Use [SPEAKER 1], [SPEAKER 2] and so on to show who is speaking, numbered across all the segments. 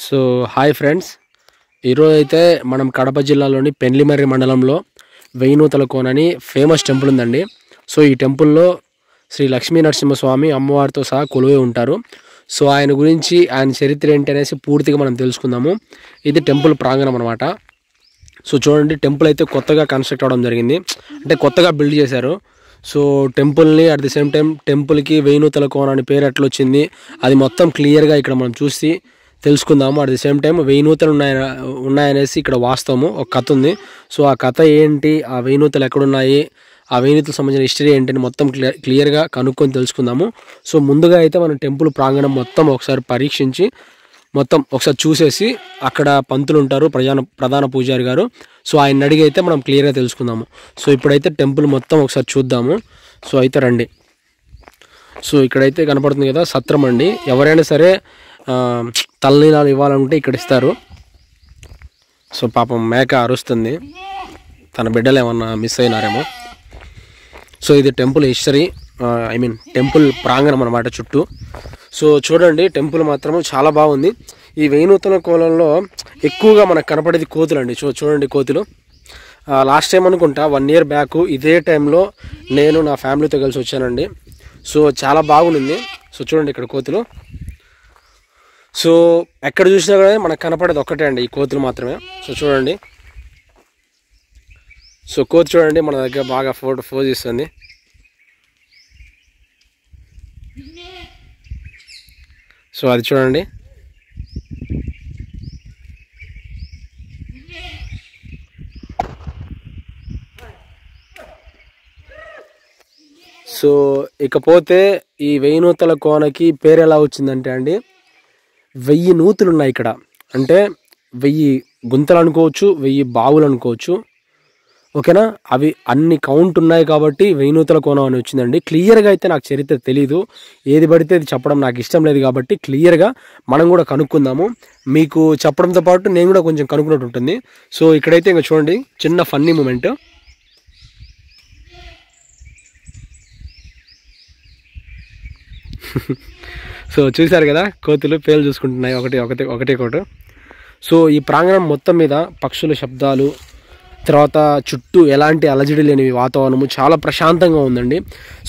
[SPEAKER 1] So hi friends, ఈరోజు అయితే మనం కడప జిల్లాలోని పెండ్లిమర్రి మండలంలో వెయ్యినూతల కోన అని ఫేమస్ టెంపుల్ ఉందండి. సో ఈ టెంపుల్లో శ్రీ లక్ష్మీ నరసింహస్వామి అమ్మవారితో సహా కొలువై ఉంటారు. సో ఆయన గురించి, ఆయన చరిత్ర ఏంటి అనేసి పూర్తిగా మనం తెలుసుకుందాము. ఇది టెంపుల్ ప్రాంగణం అనమాట. సో చూడండి, టెంపుల్ అయితే కొత్తగా కన్స్ట్రక్ట్ అవ్వడం జరిగింది, అంటే కొత్తగా బిల్డ్ చేశారు. సో టెంపుల్ని అట్ ది సేమ్ టైం టెంపుల్కి వెయ్యినూతల కోన అని పేరు ఎట్లా వచ్చింది అది మొత్తం క్లియర్గా ఇక్కడ మనం చూసి తెలుసుకుందాము. అట్ ది సేమ్ టైం వెయ్యినూతలు ఉన్నాయనేసి ఇక్కడ వాస్తవము ఒక కథ ఉంది. సో ఆ కథ ఏంటి, ఆ వెయ్యినూతలు ఎక్కడున్నాయి, ఆ వెయ్యినూతలకు సంబంధించిన హిస్టరీ ఏంటని మొత్తం క్లియర్గా కనుక్కొని తెలుసుకుందాము. సో ముందుగా అయితే మనం టెంపుల్ ప్రాంగణం మొత్తం ఒకసారి పరీక్షించి మొత్తం ఒకసారి చూసేసి, అక్కడ పంతులు ఉంటారు, ప్రధాన పూజారి గారు. సో ఆయన అడిగి అయితే మనం క్లియర్గా తెలుసుకుందాము. సో ఇప్పుడైతే టెంపుల్ మొత్తం ఒకసారి చూద్దాము. సో అయితే రండి. సో ఇక్కడైతే కనపడుతుంది కదా సత్రం అండి. ఎవరైనా సరే తలనీలాలు ఇవ్వాలనుకుంటే ఇక్కడ ఇస్తారు. సో పాపం మేక అరుస్తుంది, తన బిడ్డలు ఏమన్నా మిస్ అయినారేమో. సో ఇది టెంపుల్ హిస్టరీ, టెంపుల్ ప్రాంగణం అనమాట చుట్టూ. సో చూడండి, టెంపుల్ మాత్రం చాలా బాగుంది. ఈ వెయ్యినూతల కోలంలో ఎక్కువగా మనకు కనపడేది కోతులు అండి. చూడండి కోతులు. లాస్ట్ టైం అనుకుంటా 1 year బ్యాక్ ఇదే టైంలో నేను నా ఫ్యామిలీతో కలిసి వచ్చానండి. సో చాలా బాగుంది. సో చూడండి ఇక్కడ కోతులు. సో ఎక్కడ చూసినా కూడా మనకు కనపడేది ఒక్కటే అండి, ఈ కోతులు మాత్రమే. సో చూడండి, సో కోతి చూడండి మన దగ్గర బాగా ఫోజ్ ఇస్తుంది. సో అది చూడండి. సో ఇకపోతే ఈ వెయ్యినూతల కోనకి పేరు ఎలా వచ్చిందంటే అండి, 1000 నూతులు ఉన్నాయి ఇక్కడ. అంటే 1000 గుంతలు అనుకోవచ్చు, 1000 బావులు అనుకోవచ్చు, ఓకేనా. అవి అన్ని కౌంట్ ఉన్నాయి కాబట్టి వెయ్యినూతల కోనం అని వచ్చిందండి. క్లియర్గా అయితే నాకు చరిత్ర తెలీదు, ఏది పడితే అది చెప్పడం నాకు ఇష్టం లేదు కాబట్టి క్లియర్గా మనం కూడా కనుక్కుందాము. మీకు చెప్పడంతో పాటు నేను కూడా కొంచెం కనుక్కున్నట్టు ఉంటుంది. సో ఇక్కడైతే ఇంకా చూడండి, చిన్న ఫన్నీ మూమెంట్. సో చూశారు కదా, కోతులు పేలు చూసుకుంటున్నాయి ఒకటి. సో ఈ ప్రాంగణం మొత్తం మీద పక్షుల శబ్దాలు, తర్వాత చుట్టూ ఎలాంటి అలజడి లేని వాతావరణము, చాలా ప్రశాంతంగా ఉందండి.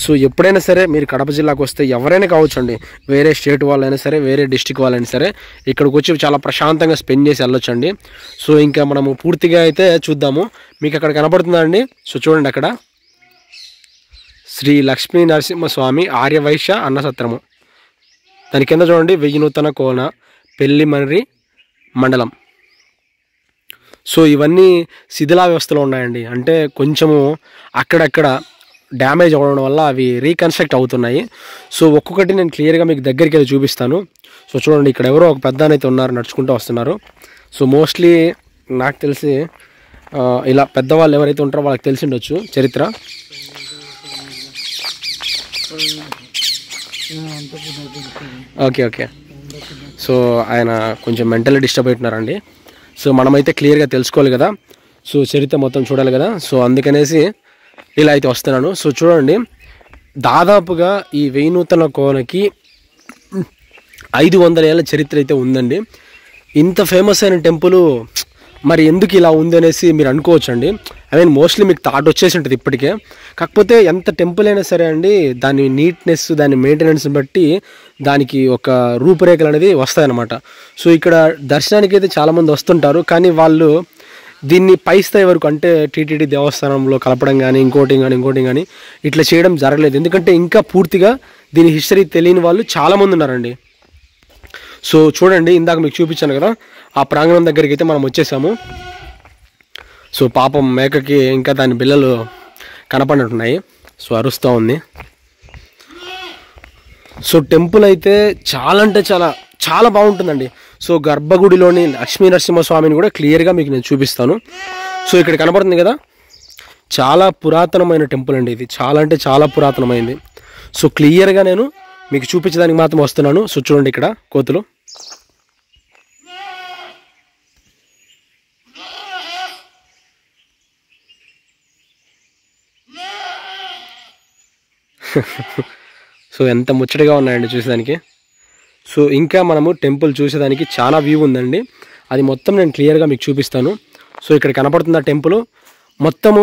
[SPEAKER 1] సో ఎప్పుడైనా సరే మీరు కడప జిల్లాకు వస్తే, ఎవరైనా కావచ్చు అండి, వేరే స్టేట్ వాళ్ళైనా సరే, వేరే డిస్టిక్ వాళ్ళైనా సరే, ఇక్కడికి వచ్చి చాలా ప్రశాంతంగా స్పెండ్ చేసి వెళ్ళొచ్చండి. సో ఇంకా మనము పూర్తిగా అయితే చూద్దాము. మీకు అక్కడ కనపడుతుందా అండి? సో చూడండి, అక్కడ శ్రీ లక్ష్మీ నరసింహస్వామి ఆర్యవైశ్య అన్నసత్రము, దాని కింద చూడండి వెయ్యినూతల కోన, పెళ్లిమర్రి మండలం. సో ఇవన్నీ శిథిలా వ్యవస్థలో ఉన్నాయండి, అంటే కొంచెము అక్కడక్కడ డ్యామేజ్ అవ్వడం వల్ల అవి రీకన్స్ట్రక్ట్ అవుతున్నాయి. సో ఒక్కొక్కటి నేను క్లియర్గా మీకు దగ్గరికి వెళ్ళి చూపిస్తాను. సో చూడండి, ఇక్కడ ఎవరో ఒక పెద్ద అయితే ఉన్నారు, నడుచుకుంటూ వస్తున్నారు. సో మోస్ట్లీ నాకు తెలిసి ఇలా పెద్దవాళ్ళు ఎవరైతే ఉంటారో వాళ్ళకి తెలిసి ఉండొచ్చు చరిత్ర. ఓకే. సో ఆయన కొంచెం మెంటల్లీ డిస్టర్బ్ అవుతున్నారండి. సో మనమైతే క్లియర్గా తెలుసుకోవాలి కదా, సో చరిత్ర మొత్తం చూడాలి కదా. సో అందుకనేసి ఇలా అయితే వస్తున్నాను. సో చూడండి, దాదాపుగా ఈ వెయ్యినూతల కోనకి 500 ఏళ్ళ చరిత్ర అయితే ఉందండి. ఇంత ఫేమస్ అయిన టెంపుల్ మరి ఎందుకు ఇలా ఉంది అనేసి మీరు అనుకోవచ్చండి. మోస్ట్లీ మీకు థాట్ వచ్చేసి ఉంటుంది ఇప్పటికే. కాకపోతే ఎంత టెంపుల్ అయినా సరే అండి, దాని నీట్నెస్, దాని మెయింటెనెన్స్ బట్టి దానికి ఒక రూపురేఖలు అనేది వస్తాయన్నమాట. సో ఇక్కడ దర్శనానికి అయితే చాలామంది వస్తుంటారు, కానీ వాళ్ళు దీన్ని పై స్థాయి వరకు, అంటే టీటీడీ దేవస్థానంలో కలపడం కానీ ఇంకోటి కానీ ఇట్లా చేయడం జరగలేదు. ఎందుకంటే ఇంకా పూర్తిగా దీని హిస్టరీ తెలియని వాళ్ళు చాలామంది ఉన్నారండి. సో చూడండి, ఇందాక మీకు చూపించాను కదా, ఆ ప్రాంగణం దగ్గరికి అయితే మనం వచ్చేసాము. సో పాపం మేకకి ఇంకా దాని బిల్లలు కనపడినట్టున్నాయి, సో అరుస్తూ ఉంది. సో టెంపుల్ అయితే చాలా అంటే చాలా బాగుంటుందండి. సో గర్భగుడిలోని లక్ష్మీ నరసింహస్వామిని కూడా క్లియర్గా మీకు నేను చూపిస్తాను. సో ఇక్కడ కనపడుతుంది కదా, చాలా పురాతనమైన టెంపుల్ అండి ఇది, చాలా అంటే చాలా పురాతనమైంది. సో క్లియర్గా నేను మీకు చూపించడానికి మాత్రం వస్తున్నాను. సో చూడండి, ఇక్కడ కోతులు. సో ఎంత ముచ్చటగా ఉన్నాయండి చూసేదానికి. సో ఇంకా మనము టెంపుల్ చూసేదానికి చాలా వ్యూ ఉందండి. అది మొత్తం నేను క్లియర్గా మీకు చూపిస్తాను. సో ఇక్కడ కనపడుతున్న టెంపుల్ మొత్తము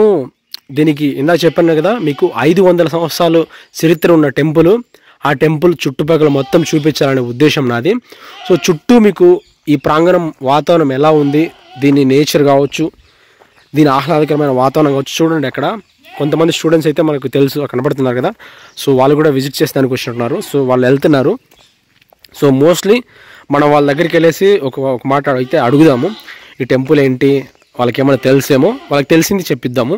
[SPEAKER 1] దీనికి ఇందాక చెప్పాను కదా మీకు 500 సంవత్సరాలు చరిత్ర ఉన్న టెంపుల్. ఆ టెంపుల్ చుట్టుపక్కల మొత్తం చూపించాలనే ఉద్దేశం నాది. సో చుట్టూ మీకు ఈ ప్రాంగణం వాతావరణం ఎలా ఉంది, దీని నేచర్ కావచ్చు, దీని ఆహ్లాదకరమైన వాతావరణం కావచ్చు. చూడండి అక్కడ కొంతమంది స్టూడెంట్స్ అయితే మనకు తెలుసు కనపడుతున్నారు కదా. సో వాళ్ళు కూడా విజిట్ చేసేదానికి వచ్చినట్టున్నారు. సో వాళ్ళు వెళ్తున్నారు. సో మోస్ట్లీ మనం వాళ్ళ దగ్గరికి వెళ్ళేసి ఒక మాట అయితే అడుగుదాము, ఈ టెంపుల్ ఏంటి, వాళ్ళకి ఏమైనా తెలిసేమో, వాళ్ళకి తెలిసింది చెప్పిద్దాము.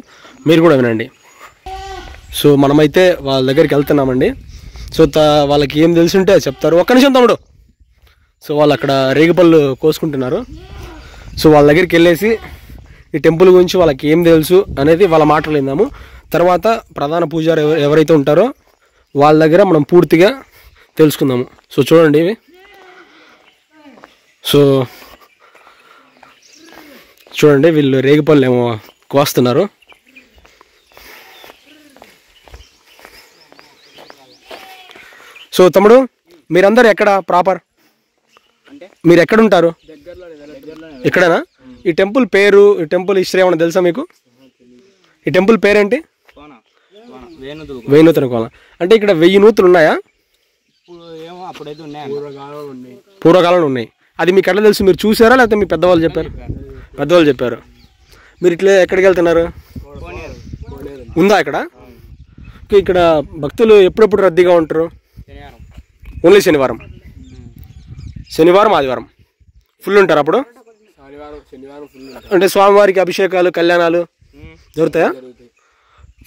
[SPEAKER 1] మీరు కూడా వినండి. సో మనమైతే వాళ్ళ దగ్గరికి వెళ్తున్నామండి. సో వాళ్ళకి ఏం తెలిసి ఉంటే చెప్తారు. ఒక్క నిమిషం తమ్ముడు. సో వాళ్ళు అక్కడ రేగిపళ్ళు కోసుకుంటున్నారు. సో వాళ్ళ దగ్గరికి వెళ్ళేసి ఈ టెంపుల్ గురించి వాళ్ళకి ఏం తెలుసు అనేది వాళ్ళ మాటలు విందాము. తర్వాత ప్రధాన పూజారి ఎవరైతే ఉంటారో వాళ్ళ దగ్గర మనం పూర్తిగా తెలుసుకుందాము. సో చూడండి ఇవి. సో చూడండి వీళ్ళు రేగిపళ్ళు ఏమో కోస్తున్నారు. సో తమ్ముడు మీరందరూ ఎక్కడ ప్రాపర్, మీరు ఎక్కడ ఉంటారు? ఇక్కడనా? ఈ టెంపుల్ పేరు, ఈ టెంపుల్ హిస్టరీ ఏమన్నా తెలుసా మీకు? ఈ టెంపుల్ పేరేంటి? వేణుతన కోన. అంటే ఇక్కడ 1000 నూతులు ఉన్నాయా? పూర్వకాలంలో ఉన్నాయి. అది మీకు ఎట్లా తెలుసు? మీరు చూసారా లేకపోతే మీ పెద్దవాళ్ళు చెప్పారు? పెద్దవాళ్ళు చెప్పారు. మీరు ఇట్లా ఎక్కడికి వెళ్తున్నారు? ఉందా ఇక్కడ? ఇక్కడ భక్తులు ఎప్పుడెప్పుడు రద్దీగా ఉంటారు? ఓన్లీ శనివారం ఆదివారం ఫుల్ ఉంటారు. అప్పుడు అంటే స్వామివారికి అభిషేకాలు, కళ్యాణాలు జరుగుతాయా?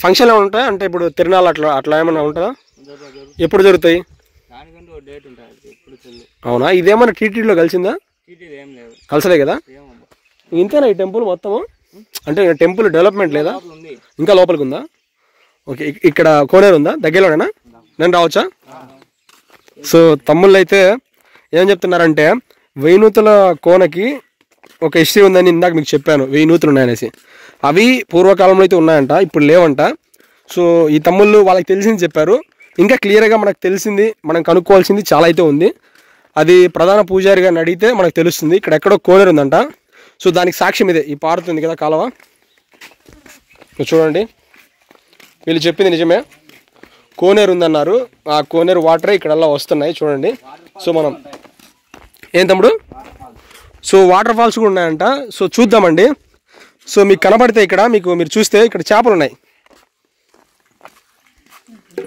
[SPEAKER 1] ఫంక్షన్ ఏమైనా ఉంటాయా? అంటే ఇప్పుడు తిరునాళ్ళు అట్లా ఏమైనా ఉంటుందా? ఎప్పుడు జరుగుతాయి? అవునా? ఇదేమన్నా టీటీడీలో కలిసిందా? కలిసలే కదా. ఇంతేనా ఈ టెంపుల్ మొత్తము? అంటే టెంపుల్ డెవలప్మెంట్ లేదా? ఇంకా లోపలికి ఉందా? ఓకే. ఇక్కడ కోనేరు ఉందా దగ్గరలోనేనా? నేను రావచ్చా? సో తమ్ముళ్ళు అయితే ఏం చెప్తున్నారంటే 1000 నూతుల కోనకి ఒక హిస్టరీ ఉందని ఇందాక మీకు చెప్పాను. 1000 నూతులు ఉన్నాయనేసి. అవి పూర్వకాలంలో అయితే ఉన్నాయంట, ఇప్పుడు లేవంట. సో ఈ తమ్ముళ్ళు వాళ్ళకి తెలిసింది చెప్పారు. ఇంకా క్లియర్గా మనకు తెలిసింది, మనం కనుక్కోవాల్సింది చాలా అయితే ఉంది. అది ప్రధాన పూజారి గారిని అడిగితే మనకు తెలుస్తుంది. ఇక్కడ ఎక్కడో కోనేరు ఉందంట. సో దానికి సాక్ష్యం ఇదే, ఈ పారుతుంది కదా కాలువ. చూడండి వీళ్ళు చెప్పింది నిజమే, కోనేరు ఉందన్నారు. ఆ కోనేరు వాటరే ఇక్కడల్లా వస్తున్నాయి చూడండి. సో మనం ఏం తమ్ముడు? సో వాటర్ ఫాల్స్ కూడా ఉన్నాయంట. సో చూద్దామండి. సో మీకు కనబడితే ఇక్కడ మీరు చూస్తే ఇక్కడ చేపలు ఉన్నాయి.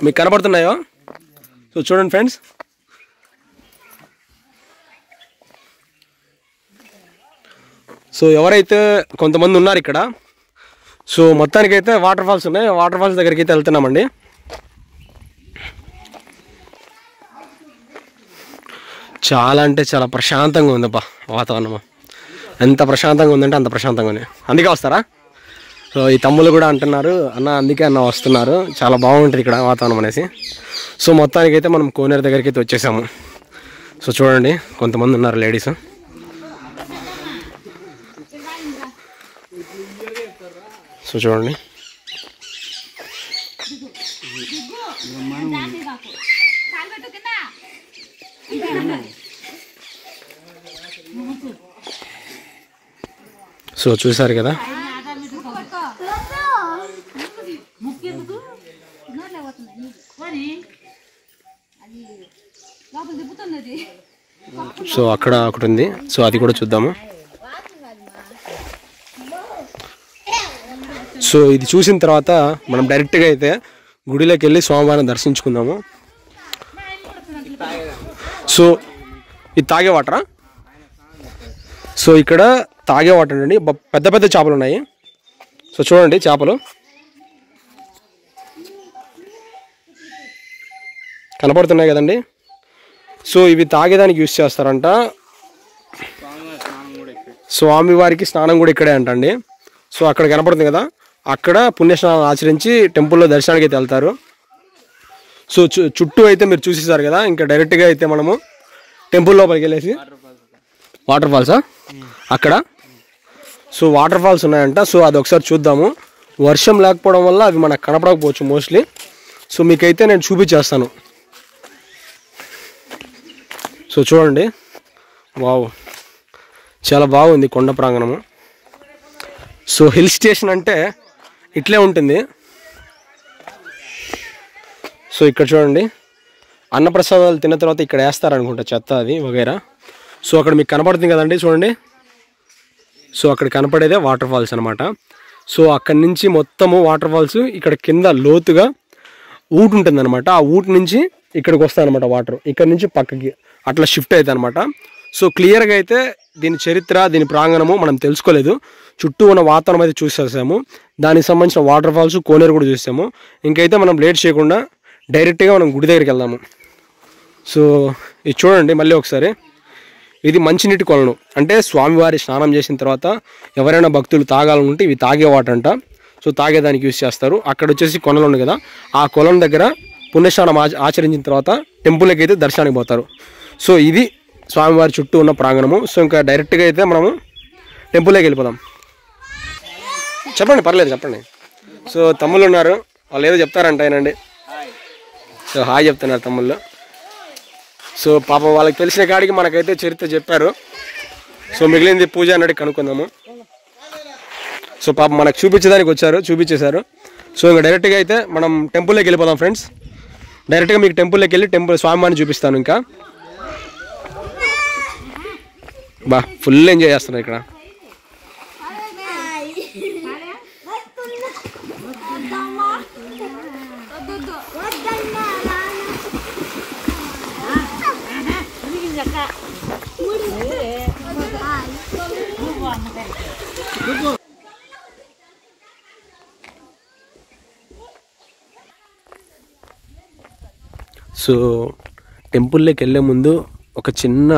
[SPEAKER 1] మీకు కనబడుతున్నాయో? సో చూడండి ఫ్రెండ్స్. సో ఎవరైతే కొంతమంది ఉన్నారు ఇక్కడ. సో మొత్తానికైతే వాటర్ ఫాల్స్ ఉన్నాయి. వాటర్ ఫాల్స్ దగ్గరికి అయితే వెళ్తున్నామండి. చాలా అంటే చాలా ప్రశాంతంగా ఉందబ్బా వాతావరణము. ఎంత ప్రశాంతంగా ఉందంటే అంత ప్రశాంతంగా ఉంది. అందుకే వస్తారా? సో ఈ తమ్ముళ్ళు కూడా అంటున్నారు, అన్న అందుకే అన్న వస్తున్నారు, చాలా బాగుంటుంది ఇక్కడ వాతావరణం అనేసి. సో మొత్తానికైతే మనం కోనేరు దగ్గరికి అయితే వచ్చేసాము. సో చూడండి కొంతమంది ఉన్నారు లేడీస్. సో చూడండి సో చూసారు కదా. సో అక్కడ ఒకటి ఉంది. సో అది కూడా చూద్దాము. సో ఇది చూసిన తర్వాత మనం డైరెక్ట్గా అయితే గుడిలోకి వెళ్ళి స్వామివారిని దర్శించుకుందాము. సో ఇది తాగే వాటరా? సో ఇక్కడ తాగే వాటర్ అండి. పెద్ద పెద్ద చేపలు ఉన్నాయి. సో చూడండి చేపలు కనపడుతున్నాయి కదండి. సో ఇవి తాగేదానికి యూజ్ చేస్తారంట. స్వామివారికి స్నానం కూడా ఇక్కడే అంటండి. సో అక్కడ కనపడుతుంది కదా, అక్కడ పుణ్యస్నానం ఆచరించి టెంపుల్లో దర్శనానికి అయితే వెళ్తారు. సో చుట్టూ అయితే మీరు చూసేసారు కదా. ఇంకా డైరెక్ట్గా అయితే మనము టెంపుల్ లోపలికి వెళ్ళేసి వాటర్ ఫాల్సా అక్కడ. సో వాటర్ ఫాల్స్ ఉన్నాయంట. సో అది ఒకసారి చూద్దాము. వర్షం లేకపోవడం వల్ల అవి మనకు కనపడకపోవచ్చు మోస్ట్లీ. సో మీకైతే నేను చూపించేస్తాను. సో చూడండి, వావ్, చాలా బాగుంది కొండ ప్రాంగణము. సో హిల్ స్టేషన్ అంటే ఇట్లే ఉంటుంది. సో ఇక్కడ చూడండి, అన్నప్రసాదాలు తిన్న తర్వాత ఇక్కడ వేస్తారనుకుంటా చెత్త అది వగైరా. సో అక్కడ మీకు కనపడుతుంది కదండి, చూడండి. సో అక్కడ కనపడేదే వాటర్ ఫాల్స్ అనమాట. సో అక్కడి నుంచి మొత్తము వాటర్ ఫాల్స్ ఇక్కడ కింద లోతుగా ఊటు ఉంటుంది అనమాట. ఆ ఊటు నుంచి ఇక్కడికి వస్తాయన్నమాట వాటర్. ఇక్కడ నుంచి పక్కకి అట్లా షిఫ్ట్ అవుతాయి అనమాట. సో క్లియర్గా అయితే దీని చరిత్ర, దీని ప్రాంగణము మనం తెలుసుకోలేదు. చుట్టూ ఉన్న వాతావరణం అయితే చూసేసాము. దానికి సంబంధించిన వాటర్ ఫాల్స్, కోనేరు కూడా చూసాము. ఇంకైతే మనం లేట్ చేయకుండా డైరెక్ట్గా మనం గుడి దగ్గరికి వెళ్దాము. సో ఇది చూడండి మళ్ళీ ఒకసారి, ఇది మంచినీటి కొలను. అంటే స్వామివారి స్నానం చేసిన తర్వాత ఎవరైనా భక్తులు తాగాలనుకుంటే ఇవి తాగే వాటర్ అంట. సో తాగేదానికి యూజ్ చేస్తారు. అక్కడ వచ్చేసి కొనలు ఉంది కదా, ఆ కొలం దగ్గర పుణ్యస్నానం ఆచరించిన తర్వాత టెంపుల్కి అయితే దర్శనానికి పోతారు. సో ఇది స్వామివారి చుట్టూ ఉన్న ప్రాంగణము. సో ఇంకా డైరెక్ట్గా అయితే మనము టెంపుల్లోకి వెళ్ళిపోదాం. చెప్పండి, పర్లేదు చెప్పండి. సో తమ్ముళ్ళు ఉన్నారు, వాళ్ళు ఏదో చెప్తారంట ఆయనండి. సో హాయ్ చెప్తున్నారు తమ్ముళ్ళు. సో పాపం వాళ్ళకి తెలిసిన కాడికి మనకైతే చరిత్ర చెప్పారు. సో మిగిలింది పూజ అన్నట్టు కనుక్కుందాము. సో పాపం మనకు చూపించడానికి వచ్చారు, చూపించేశారు. సో ఇంకా డైరెక్ట్గా అయితే మనం టెంపుల్లోకి వెళ్ళిపోదాం ఫ్రెండ్స్. డైరెక్ట్గా మీకు టెంపుల్లోకి వెళ్ళి స్వామివారిని చూపిస్తాను. ఇంకా ఫుల్ ఎంజాయ్ చేస్తున్నారు ఇక్కడ. సో టెంపుల్లోకి వెళ్ళే ముందు ఒక చిన్న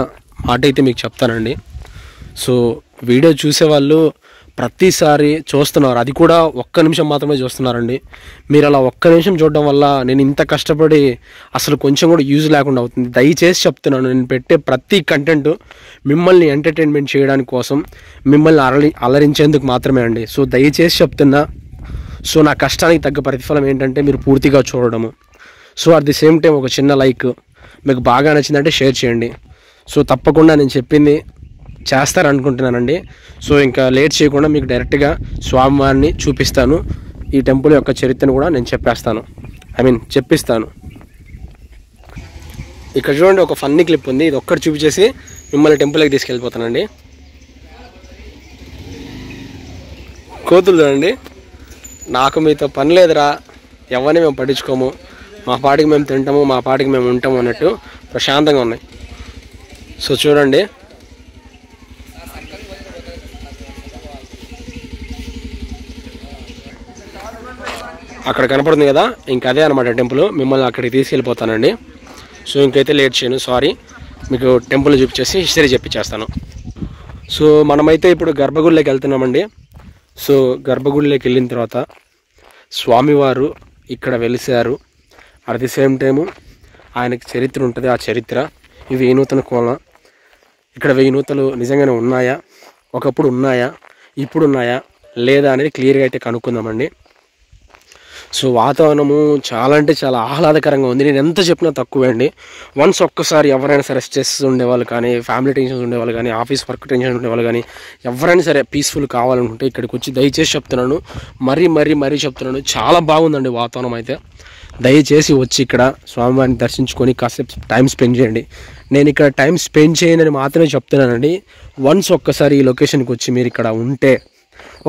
[SPEAKER 1] మాట అయితే మీకు చెప్తానండి. సో వీడియో చూసేవాళ్ళు ప్రతిసారి చూస్తున్నారు, అది కూడా ఒక్క నిమిషం మాత్రమే చూస్తున్నారండి. మీరు అలా ఒక్క నిమిషం చూడడం వల్ల నేను ఇంత కష్టపడి అసలు కొంచెం కూడా యూజ్ లేకుండా అవుతుంది. దయచేసి చెప్తున్నాను, నేను పెట్టే ప్రతి కంటెంట్ మిమ్మల్ని ఎంటర్టైన్మెంట్ చేయడానికి కోసం, మిమ్మల్ని అలరించేందుకు మాత్రమే అండి. సో దయచేసి చెప్తున్నా. సో నా కష్టానికి తగ్గ ప్రతిఫలం ఏంటంటే మీరు పూర్తిగా చూడడము. So at the same time ఒక చిన్న లైక్, మీకు బాగా నచ్చిందంటే షేర్ చేయండి. సో తప్పకుండా నేను చెప్పింది చేస్తారనుకుంటున్నానండి. సో ఇంకా లేట్ చేయకుండా మీకు డైరెక్ట్గా స్వామివారిని చూపిస్తాను. ఈ టెంపుల్ యొక్క చరిత్రను కూడా నేను చెప్పిస్తాను. ఇక్కడ చూడండి, ఒక ఫన్నీ క్లిప్ ఉంది. ఇది ఒక్కటి చూపించేసి మిమ్మల్ని టెంపుల్కి తీసుకెళ్ళిపోతానండి. కోతులు చూడండి, నాకు మీతో పని లేదురా, ఎవరిని మేము పట్టించుకోము, మా పాటికి మేము తింటాము, మా పాటికి మేము ఉంటాము అన్నట్టు ప్రశాంతంగా ఉన్నాయి. సో చూడండి, అక్కడ కనపడుతుంది కదా, ఇంకా అదే అనమాట టెంపుల్. మిమ్మల్ని అక్కడికి తీసుకెళ్ళిపోతానండి. సో ఇంకైతే లేట్ చేయను, సారీ. మీకు టెంపుల్ చూపించేసి హిస్టరీ చెప్పించేస్తాను. సో మనమైతే ఇప్పుడు గర్భగుడిలోకి వెళ్తున్నామండి. సో గర్భగుడిలోకి వెళ్ళిన తర్వాత స్వామివారు ఇక్కడ వెలిసారు. అట్ ది సేమ్ టైము ఆయనకి చరిత్ర ఉంటుంది. ఆ చరిత్ర, ఇవి 1000 నూతన కోన. ఇక్కడ 1000 నూతలు నిజంగానే ఉన్నాయా, ఒకప్పుడు ఉన్నాయా, ఇప్పుడు ఉన్నాయా లేదా అనేది క్లియర్గా అయితే కనుక్కుందామండి. సో వాతావరణము చాలా అంటే చాలా ఆహ్లాదకరంగా ఉంది. నేను ఎంత చెప్పినా తక్కువే అండి. వన్స్ ఒక్కసారి ఎవరైనా సరే స్ట్రెస్ ఉండేవాళ్ళు కానీ, ఫ్యామిలీ టెన్షన్స్ ఉండేవాళ్ళు కానీ, ఆఫీస్ వర్క్ టెన్షన్ ఉండేవాళ్ళు కానీ, ఎవరైనా సరే పీస్ఫుల్ కావాలనుకుంటే ఇక్కడికి వచ్చి దయచేసి చెప్తున్నాను, మరీ చెప్తున్నాను, చాలా బాగుందండి వాతావరణం అయితే. దయచేసి వచ్చి ఇక్కడ స్వామివారిని దర్శించుకొని కాసేపు టైం స్పెండ్ చేయండి. నేను ఇక్కడ టైం స్పెండ్ చేయనని మాత్రమే చెప్తున్నానండి. వన్స్ ఒక్కసారి ఈ లొకేషన్కి వచ్చి మీరు ఇక్కడ ఉంటే,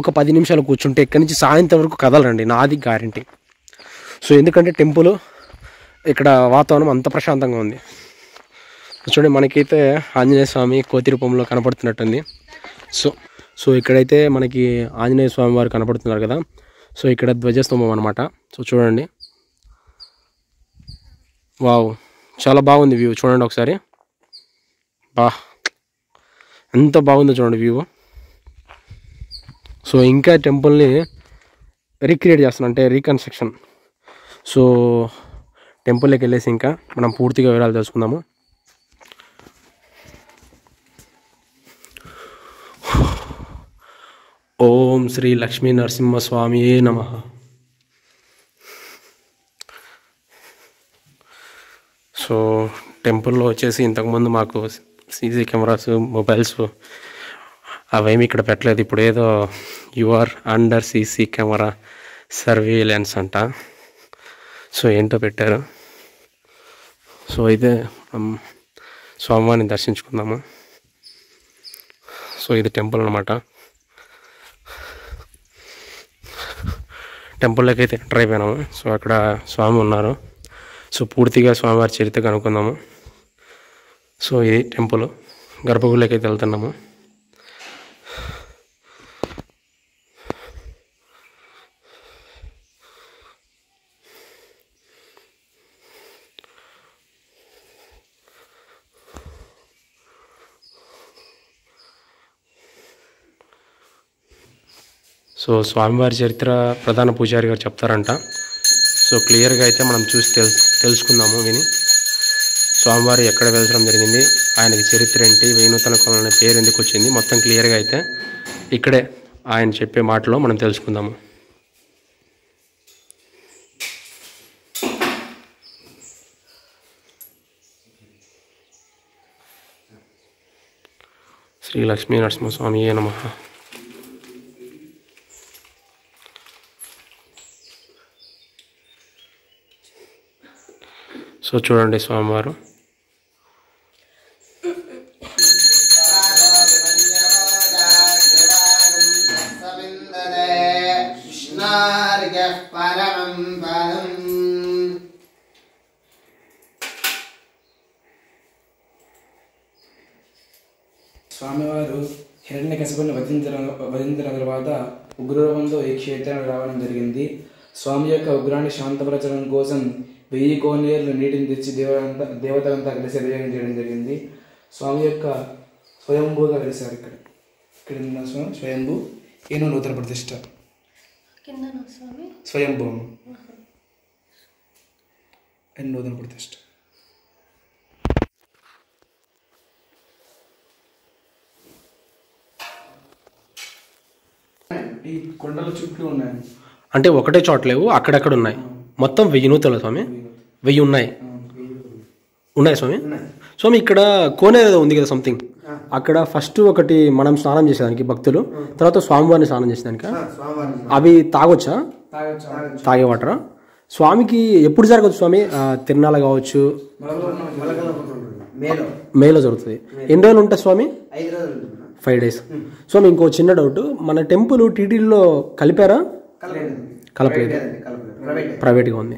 [SPEAKER 1] ఒక 10 నిమిషాలు కూర్చుంటే ఇక్కడి నుంచి సాయంత్రం వరకు కదలండి, నాది గ్యారంటీ. సో ఎందుకంటే టెంపుల్ ఇక్కడ వాతావరణం అంత ప్రశాంతంగా ఉంది. చూడండి, మనకైతే ఆంజనేయ స్వామి కోతి రూపంలో కనపడుతున్నట్టుంది. సో ఇక్కడైతే మనకి ఆంజనేయ స్వామి వారు కనపడుతున్నారు కదా. సో ఇక్కడ ధ్వజస్తంభం అనమాట. సో చూడండి, వావ్, చాలా బాగుంది వ్యూ. చూడండి ఒకసారి, ఎంత బాగుందో చూడండి వ్యూ. సో ఇంకా టెంపుల్ని రీక్రియేట్ చేస్తున్నాం, అంటే రీకన్స్ట్రక్షన్. సో టెంపుల్లోకి వెళ్ళేసి ఇంకా మనం పూర్తిగా వివరాలు తెలుసుకుందాము. ఓం శ్రీ లక్ష్మీ నరసింహస్వామియే నమః. సో టెంపుల్లో వచ్చేసి ఇంతకుముందు మాకు సీసీ కెమెరాస్ మొబైల్స్ అవేమి ఇక్కడ పెట్టలేదు. ఇప్పుడు ఏదో your under CC camera surveillance అంట. సో ఏంటో పెట్టారు. సో అయితే మనం స్వామివారిని దర్శించుకుందాము. సో ఇది టెంపుల్ అనమాట. టెంపుల్లోకి అయితే ఎంటర్ అయిపోయినాము. సో అక్కడ స్వామి ఉన్నారు. సో పూర్తిగా స్వామివారి చరిత్ర కనుక్కుందాము. సో ఇది టెంపుల్. గర్భగుడిలోకి అయితే వెళ్తున్నాము. సో స్వామివారి చరిత్ర ప్రధాన పూజారి గారు చెప్తారంట. సో క్లియర్గా అయితే మనం చూసి తెలుసుకుందాము విని. స్వామివారు ఎక్కడ వెళ్చడం జరిగింది, ఆయనకి చరిత్ర ఏంటి, వేణుతల కోన అనే పేరు ఎందుకు వచ్చింది, మొత్తం క్లియర్గా అయితే ఇక్కడే ఆయన చెప్పే మాటలో మనం తెలుసుకుందాము. శ్రీ లక్ష్మీ నరసింహస్వామి నమః. సో చూడండి స్వామివారు.
[SPEAKER 2] స్వామివారు హిరణ్యకశిపుని వధించిన తర్వాత ఉగ్రరూపంతో ఈ క్షేత్రానికి రావడం జరిగింది. స్వామి యొక్క ఉగ్రాన్ని శాంతపరచడం కోసం 1000 కోనేరులు నీటిని తెచ్చి దేవతలంతా కలిసి అభిషేకం చేయడం జరిగింది. స్వామి యొక్క స్వయంభూగా వెలిసారు. ఇక్కడ ఉన్న స్వయంభూ, ఈయన నూతన ప్రతిష్ట స్వయంభూ అండ్ నూతన ప్రతిష్ట. ఈ కొండల చుట్టూ ఉన్నాయి.
[SPEAKER 1] అంటే ఒకటే చోట లేవు, అక్కడక్కడ ఉన్నాయి. మొత్తం 1000 నూతలు స్వామి. 1000 ఉన్నాయి స్వామి. స్వామి ఇక్కడ కోనేరు ఉంది కదా సంథింగ్, అక్కడ ఫస్ట్ ఒకటి మనం స్నానం చేసేదానికి భక్తులు, తర్వాత స్వామివారిని స్నానం చేసేదానికి అవి తాగొచ్చా? తాగే వాటరా? స్వామికి ఎప్పుడు జరగచ్చు స్వామి తిరునాళ్ళ కావచ్చు? మేలో జరుగుతుంది. ఎన్ని రోజులు ఉంటుంది స్వామి? 5 days. స్వామి ఇంకో చిన్న డౌట్, మన టెంపుల్ టీటీడీలో కలిపారా? కలపలేదు, ప్రైవేట్గా ఉంది.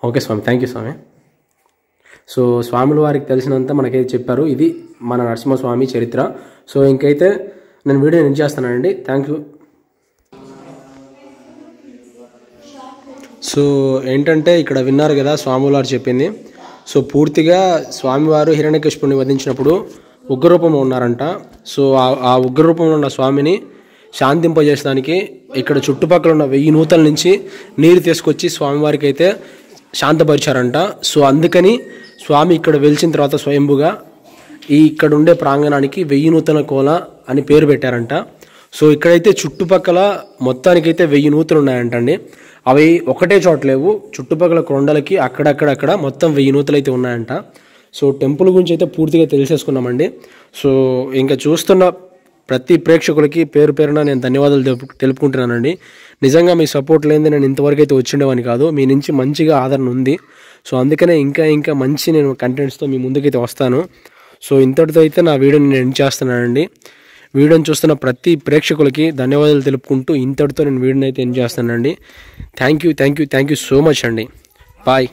[SPEAKER 1] ఓకే స్వామి, థ్యాంక్ యూ స్వామి. సో స్వాముల వారికి తెలిసినంత మనకైతే చెప్పారు. ఇది మన నరసింహస్వామి చరిత్ర. సో ఇంకైతే నేను వీడియో ఎండ్ చేస్తానండి. Thank you. సో ఏంటంటే ఇక్కడ విన్నారు కదా స్వాముల వారు చెప్పింది. సో పూర్తిగా స్వామివారు హిరణ్యకశిపుని వధించినప్పుడు ఉగ్రరూపంలో ఉన్నారంట. సో ఆ ఉగ్రరూపంలో ఉన్న స్వామిని శాంతింపజేయడానికి ఇక్కడ చుట్టుపక్కల ఉన్న 1000 నూతల నుంచి నీరు తీసుకొచ్చి స్వామివారికి అయితే శాంతపరిచారంట. సో అందుకని స్వామి ఇక్కడ వెలిచిన తర్వాత స్వయంభుగా ఇక్కడ ఉండే ప్రాంగణానికి 1000 నూతల కోన అని పేరు పెట్టారంట. సో ఇక్కడైతే చుట్టుపక్కల మొత్తానికైతే 1000 నూతలు ఉన్నాయంటండి. అవి ఒకటే చోట లేవు, చుట్టుపక్కల కొండలకి అక్కడక్కడక్కడ మొత్తం 1000 నూతలు అయితే ఉన్నాయంట. సో టెంపుల్ గురించి అయితే పూర్తిగా తెలిసేసుకున్నామండి. సో ఇంకా చూస్తున్న ప్రతి ప్రేక్షకులకి పేరు పేరున నేను ధన్యవాదాలు తెలుపుకుంటున్నానండి. నిజంగా మీ సపోర్ట్ లేనిది నేను ఇంతవరకు అయితే వచ్చిండేవాని కాదు. మీ నుంచి మంచిగా ఆదరణ ఉంది. సో అందుకనే ఇంకా మంచి నేను కంటెంట్స్తో మీ ముందుకైతే వస్తాను. సో ఇంతటితో అయితే నా వీడియోని నేను ఎండ్ చేస్తున్నానండి. వీడియోని చూస్తున్న ప్రతి ప్రేక్షకులకి ధన్యవాదాలు తెలుపుకుంటూ ఇంతటితో నేను వీడియోని అయితే ఎండ్ చేస్తానండి. థ్యాంక్ యూ సో మచ్ అండి. బాయ్.